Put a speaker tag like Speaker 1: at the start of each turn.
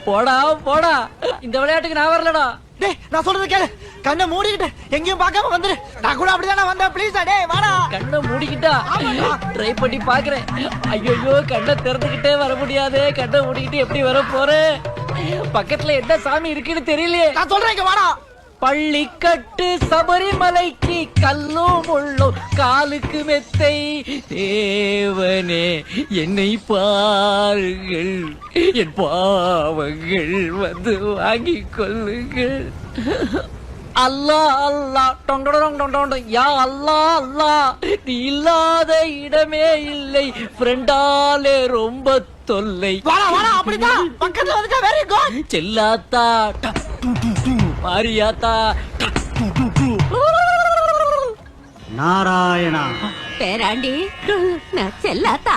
Speaker 1: போடா போடா, இந்த விளையாட்டுக்கு நான் வரலடா.
Speaker 2: டேய் நான் சொல்றது கேளு, கண்ணை மூடிக்கிட்டு எங்கேயும் பார்க்காம வந்துரு. நான் கூட அப்படிதானே வந்தேன், ப்ளீஸ் டேய் வாடா.
Speaker 1: கண்ணை மூடிக்கிட்டா ட்ரை பண்ணி பாக்குறேன். ஐயோ கண்ணை திறந்துகிட்டே வர முடியாது, கண்ணை மூடிக்கிட்டு எப்படி வர போறேன்? பக்கத்துல என்ன சாமி இருக்குன்னு தெரியலையே.
Speaker 2: நான் சொல்றேன் இங்க வாடா.
Speaker 1: பள்ளிக்கட்டு சபரிமலைக்கு கல்லும் முள்ளும் காலுக்கு மெத்தை, தேவனே என்னை பாருங்கள், என் பாவங்கள் வந்து வாங்கிக் கொள்ளுங்கள். அல்லா அல்லா டொண்டொண்டொண்டொண்ட, யா அல்லா அல்லா, நீ இல்லாத இடமே இல்லை, ஃப்ரெண்டாலே ரொம்ப தொல்லை.
Speaker 2: வாடா வாடா, அப்படிதான் பக்கத்துல வந்துட்டா. Very good.
Speaker 1: செல்லாத்தா மாரியாத்தா.
Speaker 3: நாராயணா
Speaker 4: பேராண்டி, நான் செல்லாத்தா.